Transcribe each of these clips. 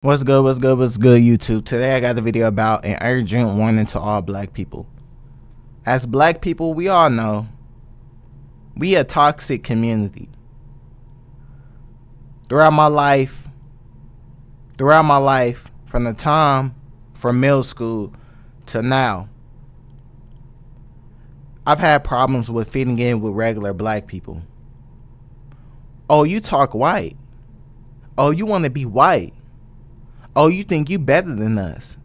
What's good, YouTube? Today I got a video about an urgent warning to all black people. As black people, we all know we a toxic community. Throughout my life, from the time from middle school to now, I've had problems with fitting in with regular black people. Oh, you talk white. Oh, you want to be white. Oh, you think you better than us.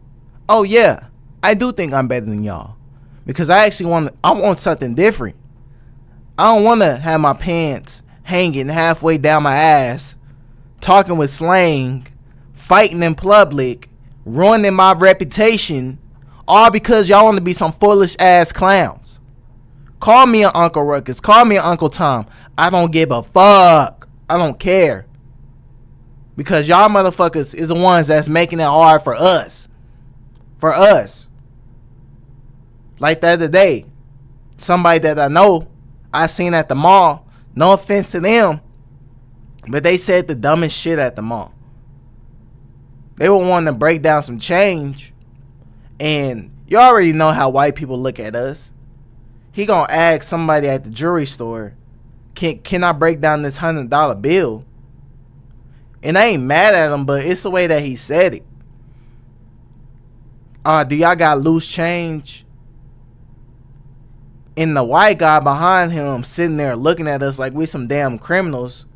Oh yeah, I do think I'm better than y'all. Because I want something different. I don't want to have my pants hanging halfway down my ass, talking with slang, fighting in public, ruining my reputation, all because y'all want to be some foolish ass clowns. Call me an Uncle Ruckus, call me an Uncle Tom. I don't give a fuck. I don't care. Because y'all motherfuckers is the ones that's making it hard for us. For us. Like the other day, somebody that I know, I seen at the mall. No offense to them, but they said the dumbest shit at the mall. They were wanting to break down some change. And you already know how white people look at us. He gonna ask somebody at the jewelry store, can I break down this $100 bill? And I ain't mad at him, but it's the way that he said it. Do y'all got loose change? And the white guy behind him sitting there looking at us like we some damn criminals.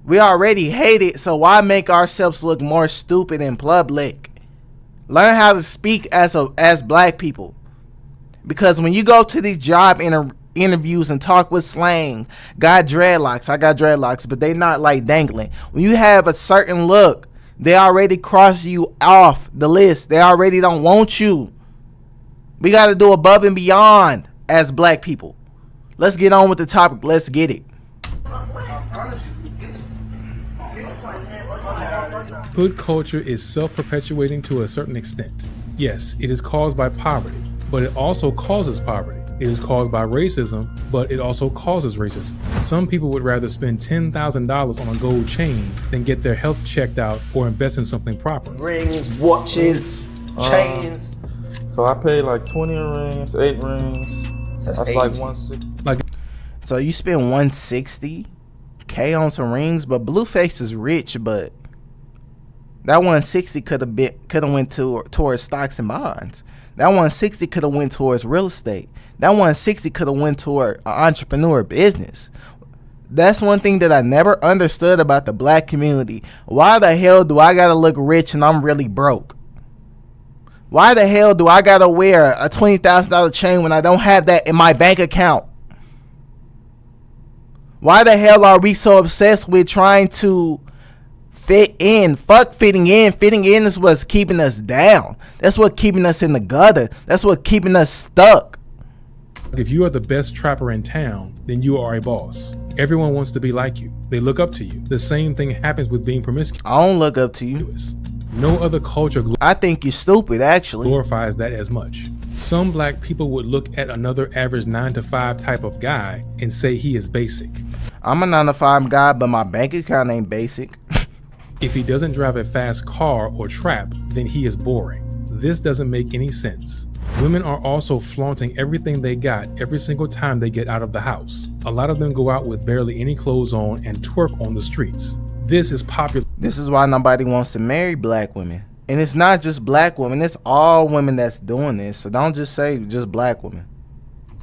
We already hate it, so why make ourselves look more stupid in public? Learn how to speak as black people. Because when you go to these job interviews and talk with slang, got dreadlocks, I got dreadlocks, but they not like dangling. When you have a certain look, they already cross you off the list. They already don't want you. We got to do above and beyond as black people. Let's get on with the topic. Let's get it. Hood culture is self-perpetuating to a certain extent. Yes, it is caused by poverty, but it also causes poverty. It is caused by racism, but it also causes racism. Some people would rather spend $10,000 on a gold chain than get their health checked out or invest in something proper. Rings, watches, chains. So I paid like 20 rings, 8 rings. So that's like 160. So you spend $160K on some rings, but Blueface is rich, but that 160 could have went towards stocks and bonds. That 160 could have went towards real estate. That 160 could have went toward an entrepreneur business. That's one thing that I never understood about the black community. Why the hell do I gotta look rich and I'm really broke? Why the hell do I gotta wear a $20,000 chain when I don't have that in my bank account? Why the hell are we so obsessed with trying to fit in? Fuck fitting in. Fitting in is what's keeping us down. That's what keeping us in the gutter. That's what keeping us stuck. If you are the best trapper in town, then you are a boss. Everyone wants to be like you. They look up to you. The same thing happens with being promiscuous. I don't look up to you. No other culture I think you're stupid, actually. glorifies that as much. Some black people would look at another average 9-to-5 type of guy and say he is basic. I'm a 9-to-5 guy, but my bank account ain't basic. If he doesn't drive a fast car or trap, then he is boring. This doesn't make any sense. Women are also flaunting everything they got every single time they get out of the house. A lot of them go out with barely any clothes on and twerk on the streets. This is popular. This is why nobody wants to marry black women. And it's not just black women, it's all women that's doing this. So don't just say just black women.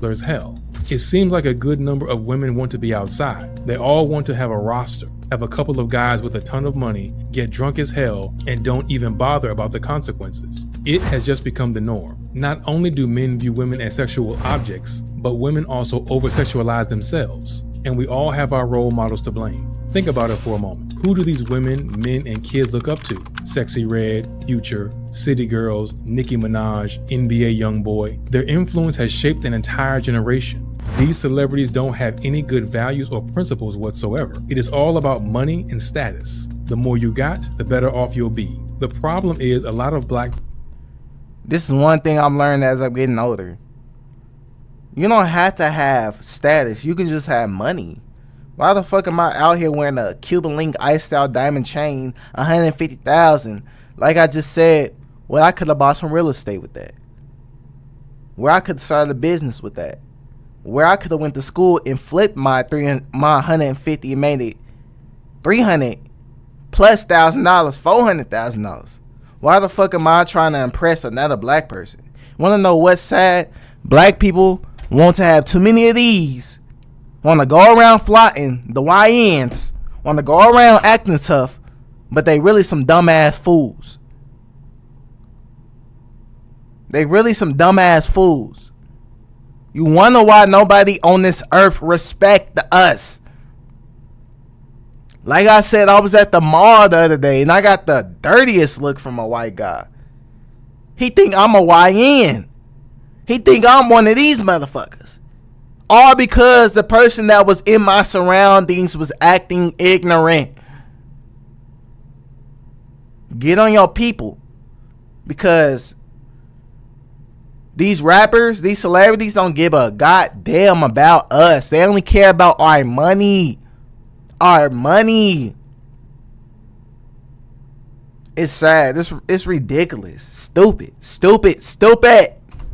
As hell. It seems like a good number of women want to be outside. They all want to have a roster, have a couple of guys with a ton of money, get drunk as hell, and don't even bother about the consequences. It has just become the norm. Not only do men view women as sexual objects, but women also over-sexualize themselves. And we all have our role models to blame. Think about it for a moment. Who do these women, men, and kids look up to? Sexy Red, Future, City Girls, Nicki Minaj, NBA YoungBoy. Their influence has shaped an entire generation. These celebrities don't have any good values or principles whatsoever. It is all about money and status. The more you got, the better off you'll be. The problem is a lot of black... This is one thing I'm learning as I'm getting older. You don't have to have status. You can just have money. Why the fuck am I out here wearing a Cuban link ice style diamond chain, 150,000? Like I just said, well, I could have bought some real estate with that. Where I could have started a business with that. Where I could have went to school and flipped my 150 and made it 300 plus $1,000, $400,000. Why the fuck am I trying to impress another black person? Want to know what's sad? Black people want to have too many of these. Want to go around flaunting the YNs. Want to go around acting tough, but they really some dumbass fools. They really some dumbass fools. You wonder why nobody on this earth respect us. Like I said, I was at the mall the other day and I got the dirtiest look from a white guy. He think I'm a YN. He think I'm one of these motherfuckers. All because the person that was in my surroundings was acting ignorant. Get on your people. Because these rappers, these celebrities don't give a goddamn about us. They only care about our money. Our money. It's sad. It's ridiculous. Stupid.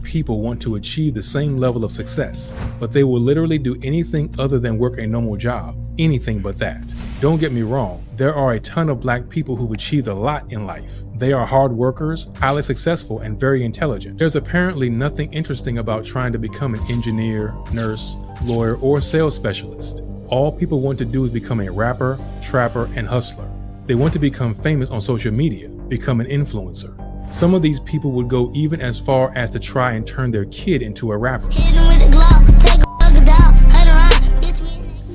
People want to achieve the same level of success, but they will literally do anything other than work a normal job. Anything but that. Don't get me wrong, there are a ton of black people who've achieved a lot in life. They are hard workers, highly successful, and very intelligent. There's apparently nothing interesting about trying to become an engineer, nurse, lawyer, or sales specialist. All people want to do is become a rapper, trapper, and hustler. They want to become famous on social media, become an influencer. Some of these people would go even as far as to try and turn their kid into a rapper.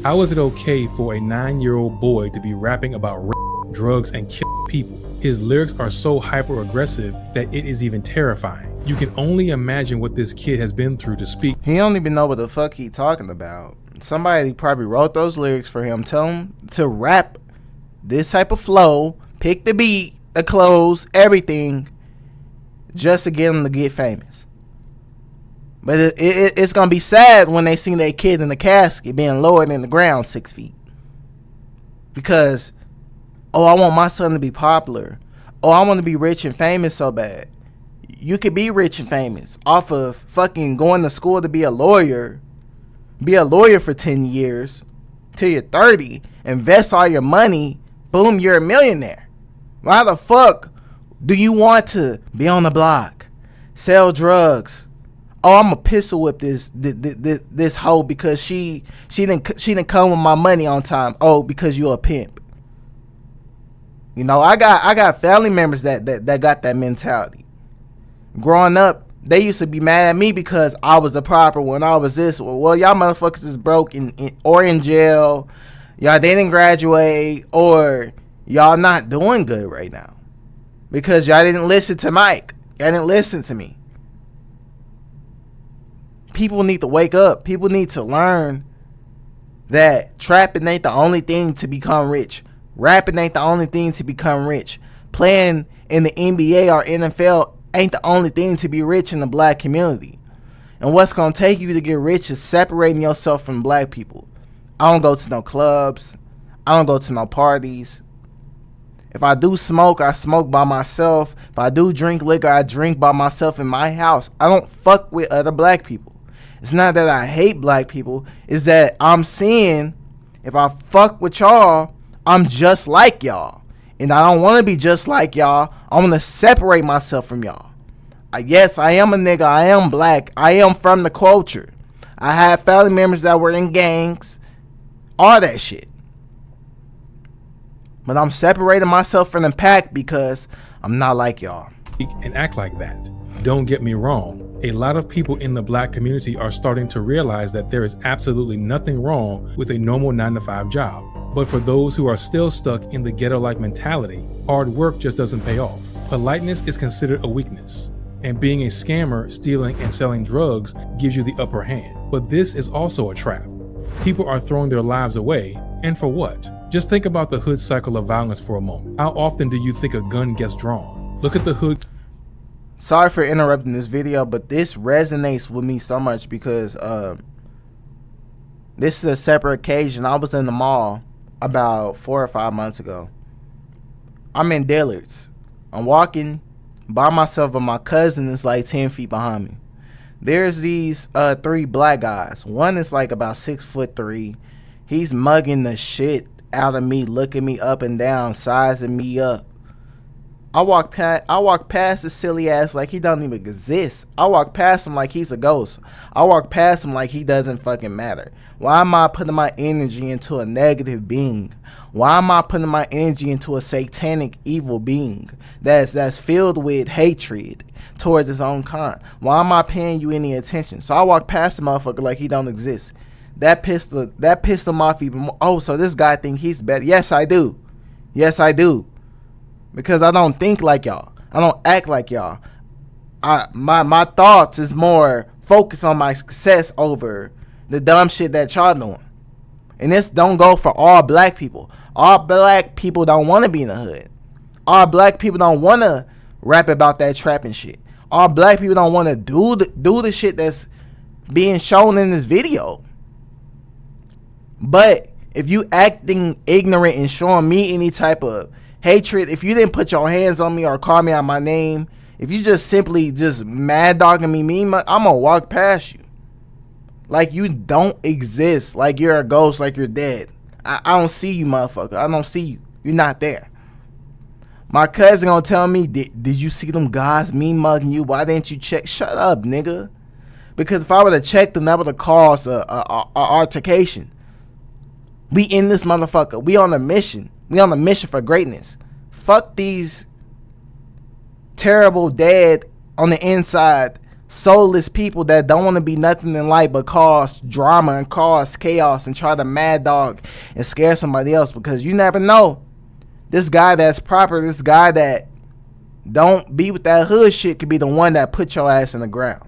How is it okay for a 9-year-old boy to be rapping about rape, drugs, and killing people? His lyrics are so hyper-aggressive that it is even terrifying. You can only imagine what this kid has been through to speak. He don't even know what the fuck he talking about. Somebody probably wrote those lyrics for him. Tell him to rap this type of flow, pick the beat, the clothes, everything, just to get him to get famous. But it's going to be sad when they see their kid in the casket being lowered in the ground 6 feet. Because, oh, I want my son to be popular. Oh, I want to be rich and famous so bad. You could be rich and famous off of fucking going to school to be a lawyer. Be a lawyer for 10 years till you're 30. Invest all your money. Boom, you're a millionaire. Why the fuck do you want to be on the block? Sell drugs. Oh, I'm a pistol whip this hoe because she didn't come with my money on time. Oh, because you a pimp. You know, I got family members that got that mentality. Growing up, they used to be mad at me because I was the proper one. I was this. Well, y'all motherfuckers is broke or in jail. Y'all didn't graduate, or y'all not doing good right now because y'all didn't listen to Mike. Y'all didn't listen to me. People need to wake up. People need to learn that trapping ain't the only thing to become rich. Rapping ain't the only thing to become rich. Playing in the NBA or NFL ain't the only thing to be rich in the black community. And what's going to take you to get rich is separating yourself from black people. I don't go to no clubs. I don't go to no parties. If I do smoke, I smoke by myself. If I do drink liquor, I drink by myself in my house. I don't fuck with other black people. It's not that I hate black people. It's that I'm seeing if I fuck with y'all, I'm just like y'all. And I don't want to be just like y'all. I want to separate myself from y'all. Yes, I am a nigga. I am black. I am from the culture. I have family members that were in gangs. All that shit. But I'm separating myself from the pack because I'm not like y'all. And act like that. Don't get me wrong. A lot of people in the black community are starting to realize that there is absolutely nothing wrong with a normal 9-to-5 job. But for those who are still stuck in the ghetto-like mentality, hard work just doesn't pay off. Politeness is considered a weakness. And being a scammer, stealing, and selling drugs gives you the upper hand. But this is also a trap. People are throwing their lives away, and for what? Just think about the hood cycle of violence for a moment. How often do you think a gun gets drawn? Look at the hood. Sorry for interrupting this video, but this resonates with me so much because This is a separate occasion. I was in the mall about 4 or 5 months ago. I'm in Dillard's. I'm walking by myself, but my cousin is like 10 feet behind me. There's these 3 black guys. One is like about 6'3". He's mugging the shit out of me, looking me up and down, sizing me up. I walk past the silly ass like he don't even exist. I walk past him like he's a ghost. I walk past him like he doesn't fucking matter. Why am I putting my energy into a negative being? Why am I putting my energy into a satanic evil being that's filled with hatred towards his own kind? Why am I paying you any attention? So I walk past the motherfucker like he don't exist. That pissed him off even more. Oh, so this guy think he's better. Yes, I do. Yes, I do. Because I don't think like y'all. I don't act like y'all. My thoughts is more focused on my success over the dumb shit that y'all doing. And this don't go for all black people. All black people don't want to be in the hood. All black people don't want to rap about that trapping shit. All black people don't want to do the shit that's being shown in this video. But if you acting ignorant and showing me any type of hatred, if you didn't put your hands on me or call me out my name, if you just simply just mad dogging me, I'm gonna walk past you like you don't exist, like you're a ghost, like you're dead. I don't see you, motherfucker. I don't see you. You're not there. My cousin gonna tell me, did you see them guys me mugging you? Why didn't you check? Shut up, nigga. Because if I would have checked them, that would have caused a altercation. We in this motherfucker. We on a mission. We on a mission for greatness. Fuck these terrible, dead, on the inside, soulless people that don't want to be nothing in life but cause drama and cause chaos and try to mad dog and scare somebody else, because you never know. This guy that's proper, this guy that don't be with that hood shit could be the one that put your ass in the ground.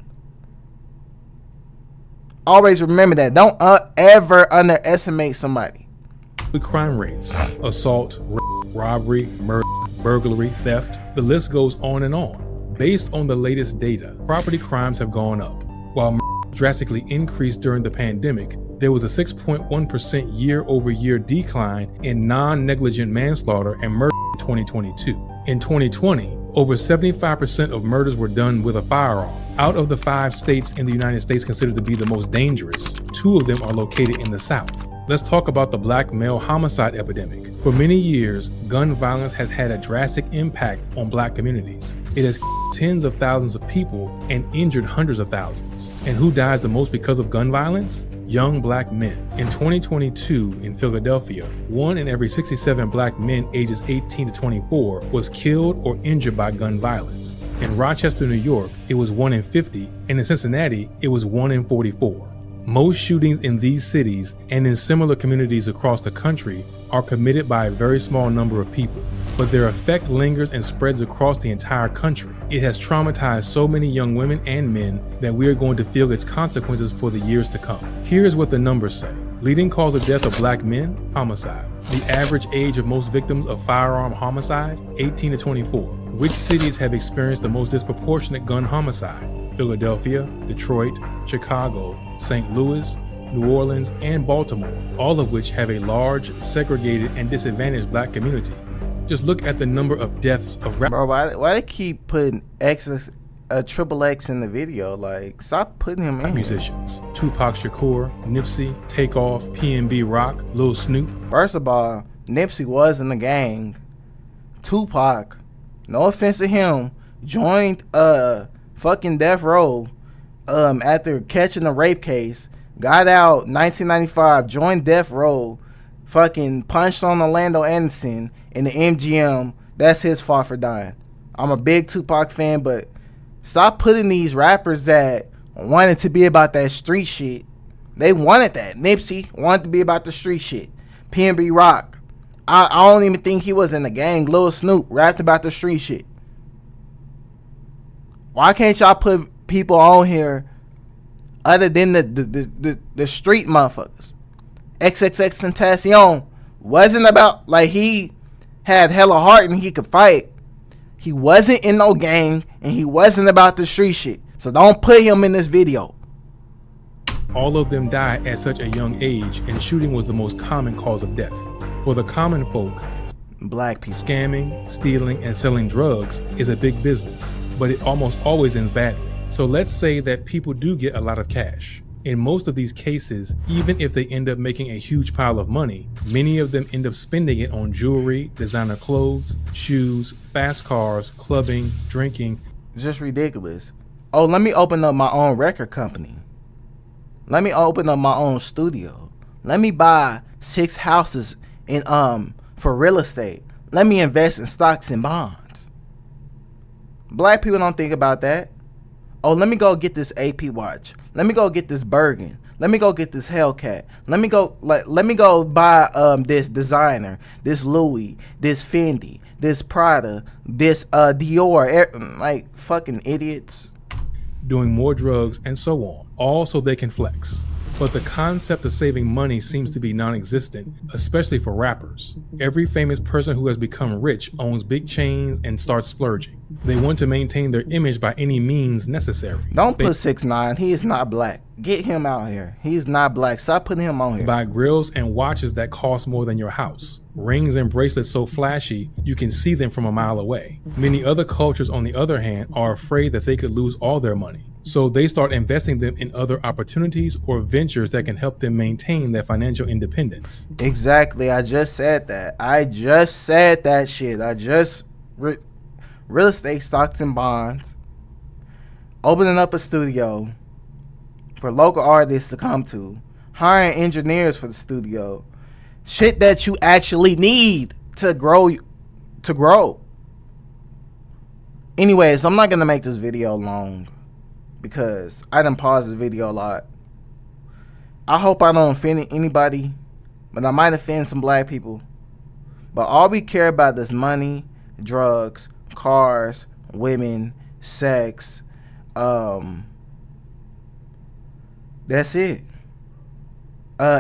Always remember that. Don't ever underestimate somebody. With crime rates, assault, robbery, murder, burglary, theft, the list goes on and on. Based on the latest data, property crimes have gone up. While drastically increased during the pandemic, there was a 6.1% year-over-year decline in non-negligent manslaughter and murder in 2022. In 2020, over 75% of murders were done with a firearm. Out of the 5 states in the United States considered to be the most dangerous, 2 of them are located in the South. Let's talk about the black male homicide epidemic. For many years, gun violence has had a drastic impact on black communities. It has killed tens of thousands of people and injured hundreds of thousands. And who dies the most because of gun violence? Young black men. In 2022 in Philadelphia, 1 in every 67 black men ages 18 to 24 was killed or injured by gun violence. In Rochester, New York, it was 1 in 50, and in Cincinnati, it was 1 in 44. Most shootings in these cities and in similar communities across the country are committed by a very small number of people, but their effect lingers and spreads across the entire country. It has traumatized so many young women and men that we are going to feel its consequences for the years to come. Here's what the numbers say. Leading cause of death of black men, homicide. The average age of most victims of firearm homicide, 18 to 24. Which cities have experienced the most disproportionate gun homicide? Philadelphia, Detroit, Chicago, St. Louis, New Orleans, and Baltimore, all of which have a large, segregated, and disadvantaged black community. Just look at the number of deaths of Bro, why they keep putting triple X in the video? Like, stop putting him in. Musicians. Tupac Shakur, Nipsey, Takeoff, PNB Rock, Lil Snoop. First of all, Nipsey was in the gang. Tupac, no offense to him, joined fucking Death Row after catching a rape case, got out 1995, joined Death Row, fucking punched on Orlando Anderson in the MGM. That's his fault for dying. I'm a big Tupac fan, but stop putting these rappers that wanted to be about that street shit. They wanted that. Nipsey wanted to be about the street shit. PNB Rock, I don't even think he was in the gang. Lil Snoop rapped about the street shit. Why can't y'all put people on here other than the street motherfuckers? XXXTentacion wasn't about, like, he had hella heart and he could fight. He wasn't in no gang and he wasn't about the street shit. So don't put him in this video. All of them died at such a young age, and shooting was the most common cause of death. For the common folk, Black people. scamming, stealing, and selling drugs is a big business, but it almost always ends badly. So let's say that people do get a lot of cash. In most of these cases, even if they end up making a huge pile of money, many of them end up spending it on jewelry, designer clothes, shoes, fast cars, clubbing, drinking. Just ridiculous. Oh, let me open up my own record company. Let me open up my own studio. Let me buy 6 houses in for real estate. Let me invest in stocks and bonds. Black people don't think about that. Oh, let me go get this AP watch. Let me go get this Bergen. Let me go get this Hellcat. Let me go buy this designer, this Louis, this Fendi, this Prada, this Dior. Like fucking idiots. Doing more drugs, and so on, all so they can flex. But the concept of saving money seems to be non-existent, especially for rappers. Every famous person who has become rich owns big chains and starts splurging. They want to maintain their image by any means necessary. Don't put 6ix9ine. He is not black. Get him out here. He's not black. Stop putting him on here. Buy grills and watches that cost more than your house. Rings and bracelets so flashy, you can see them from a mile away. Many other cultures, on the other hand, are afraid that they could lose all their money. So they start investing them in other opportunities or ventures that can help them maintain their financial independence. Exactly. I just said that. I just said that shit. Real estate, stocks and bonds. Opening up a studio for local artists to come to. Hiring engineers for the studio. Shit that you actually need to grow. Anyways, I'm not going to make this video long because I done paused the video a lot. I hope I don't offend anybody, but I might offend some black people. But all we care about is money, drugs, cars, women, sex. That's it.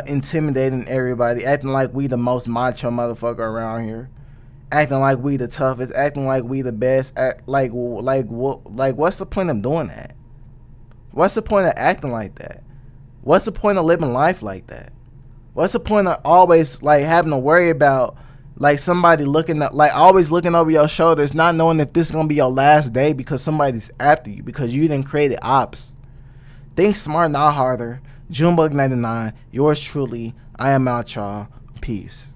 Intimidating everybody, acting like we the most macho motherfucker around here, acting like we the toughest, acting like we the best. Like what's the point of doing that? What's the point of acting like that? What's the point of living life like that? What's the point of always like having to worry about like somebody looking up, like always looking over your shoulders, not knowing if this is gonna be your last day because somebody's after you because you didn't create the ops. Think smart, not harder. Junebug 99, yours truly. I am out, y'all. Peace.